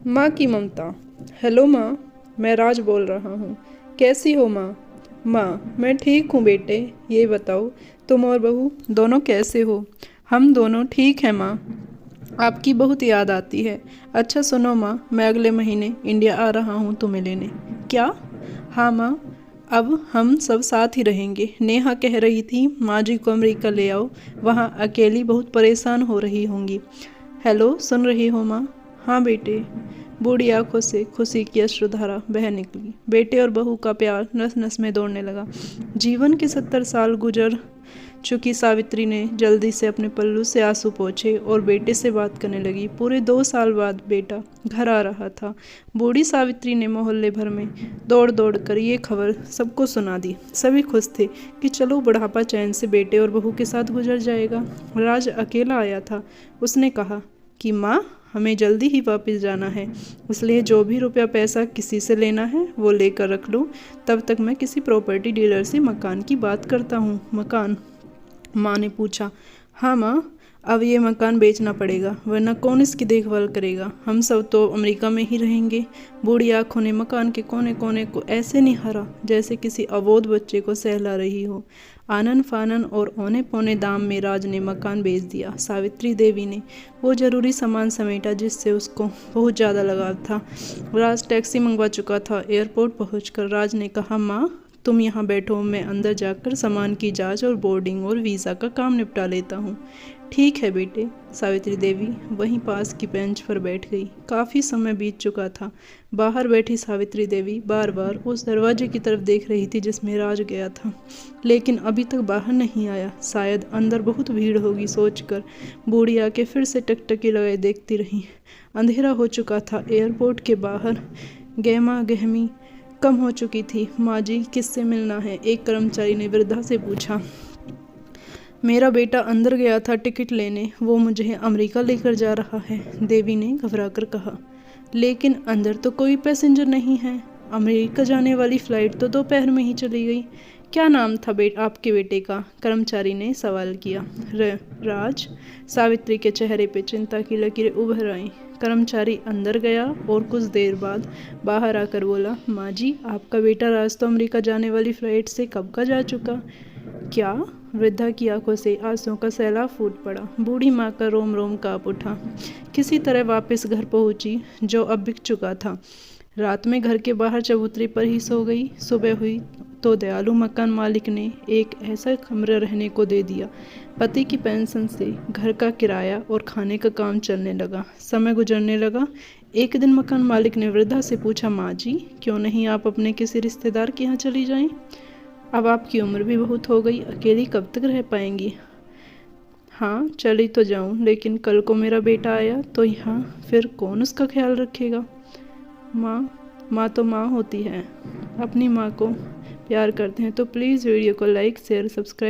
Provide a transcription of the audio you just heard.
माँ की ममता। हेलो माँ, मैं राज बोल रहा हूँ। कैसी हो माँ? माँ, मैं ठीक हूँ बेटे। ये बताओ, तुम और बहू दोनों कैसे हो? हम दोनों ठीक हैं माँ। आपकी बहुत याद आती है। अच्छा सुनो माँ, मैं अगले महीने इंडिया आ रहा हूँ तुम्हें लेने। क्या? हाँ माँ, अब हम सब साथ ही रहेंगे। नेहा कह रही थी माँ जी को अमेरिका ले आओ, वहाँ अकेली बहुत परेशान हो रही होंगी। हेलो, सुन रही हो माँ? हाँ बेटे। बूढ़ी आंखों से खुशी की अश्रुधारा बह निकली। बेटे और बहू का प्यार नस नस में दौड़ने लगा। जीवन के 70 साल गुजर चुकी सावित्री ने जल्दी से अपने पल्लू से आंसू पोंछे और बेटे से बात करने लगी। पूरे 2 साल बाद बेटा घर आ रहा था। बूढ़ी सावित्री ने मोहल्ले भर में दौड़ दौड़ कर ये खबर सबको सुना दी। सभी खुश थे कि चलो बुढ़ापा चैन से बेटे और बहू के साथ गुजर जाएगा। राज अकेला आया था। उसने कहा कि माँ, हमें जल्दी ही वापस जाना है, इसलिए जो भी रुपया पैसा किसी से लेना है वो लेकर रख लो। तब तक मैं किसी प्रॉपर्टी डीलर से मकान की बात करता हूँ। मकान? माँ ने पूछा। हाँ माँ, अब ये मकान बेचना पड़ेगा, वरना कौन इसकी देखभाल करेगा? हम सब तो अमेरिका में ही रहेंगे। बूढ़ी आँखों ने मकान के कोने कोने को ऐसे निहारा जैसे किसी अबोध बच्चे को सहला रही हो। आनन फानन और औने पौने दाम में राज ने मकान बेच दिया। सावित्री देवी ने वो जरूरी सामान समेटा जिससे उसको बहुत ज़्यादा लगाव था। राज टैक्सी मंगवा चुका था। एयरपोर्ट पहुंचकर राज ने कहा, माँ तुम यहाँ बैठो, मैं अंदर जाकर सामान की जांच और बोर्डिंग और वीज़ा का काम निपटा लेता हूँ। ठीक है बेटे। सावित्री देवी वहीं पास की बेंच पर बैठ गई। काफ़ी समय बीत चुका था। बाहर बैठी सावित्री देवी बार बार उस दरवाजे की तरफ देख रही थी जिसमें राज गया था, लेकिन अभी तक बाहर नहीं आया। शायद अंदर बहुत भीड़ होगी सोचकर बूढ़ी आके फिर से टकटकी लगाए देखती रही। अंधेरा हो चुका था। एयरपोर्ट के बाहर गहमा गहमी कम हो चुकी थी। माँ जी, किससे मिलना है? एक कर्मचारी ने वृद्धा से पूछा। मेरा बेटा अंदर गया था टिकट लेने, वो मुझे अमेरिका लेकर जा रहा है, देवी ने घबराकर कहा। लेकिन अंदर तो कोई पैसेंजर नहीं है। अमेरिका जाने वाली फ़्लाइट तो दोपहर में ही चली गई। क्या नाम था आपके बेटे का? कर्मचारी ने सवाल किया। राज। सावित्री के चेहरे पे चिंता की लकीरें उभर आईं। कर्मचारी अंदर गया और कुछ देर बाद बाहर आकर बोला, माँ जी, आपका बेटा राज तो अमेरिका जाने वाली फ़्लाइट से कब का जा चुका। क्या? वृद्धा की आंखों से आंसुओं का सैलाब फूट पड़ा। बूढ़ी माँ का रोम रोम काँप उठा। किसी तरह वापस घर पहुंची जो अब बिक चुका था। रात में घर के बाहर चबूतरे पर ही सो गई। सुबह हुई तो दयालु मकान मालिक ने एक ऐसा कमरा रहने को दे दिया। पति की पेंशन से घर का किराया और खाने का काम चलने लगा। समय गुजरने लगा। एक दिन मकान मालिक ने वृद्धा से पूछा, माँ जी, क्यों नहीं आप अपने किसी रिश्तेदार के यहाँ चली जाएं? अब आपकी उम्र भी बहुत हो गई, अकेली कब तक रह पाएंगी? हाँ, चली तो जाऊँ, लेकिन कल को मेरा बेटा आया तो यहाँ फिर कौन उसका ख्याल रखेगा? माँ तो माँ होती है। अपनी माँ को प्यार करते हैं तो प्लीज़ वीडियो को लाइक शेयर सब्सक्राइब